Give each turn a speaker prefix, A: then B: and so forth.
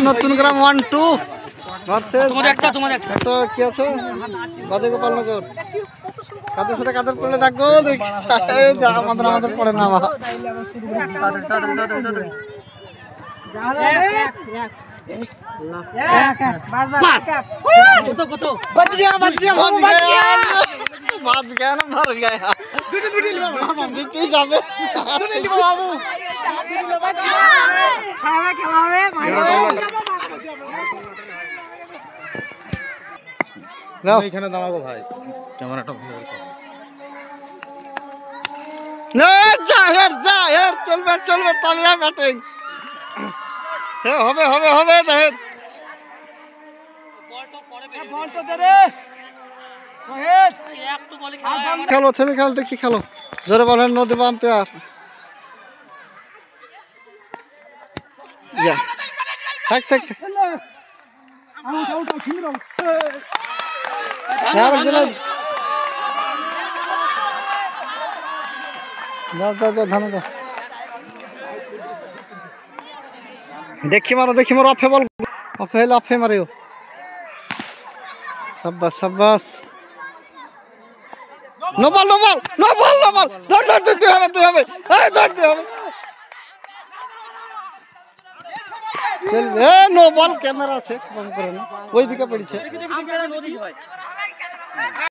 A: নতুন গ্রাম 1-2 তো কি আছে বাজে গোপালনগর কাদের সাথে কাদের পড়লে দেখো আমাদের পড়ে না बच गया ना मर गया जाबे এখানে দাঁড়াবো ভাই ক্যামেরাটা চলবে চলবে তালিয়া ব্যাটিং হবে হবে হবে জাহেদ বলটা দে রে খেলো থেমে খেল দেখি খেলো জোরে বলেন নদী আম্পায়ার থাক থাক देखी मारो अफे बल अफे मारियो शाबाश शाबाश नो बॉल धर তুই হবে এই ধরতে হবে চলবে নো বল ক্যামেরা আছে কম করে না ওই দিকে পড়ছে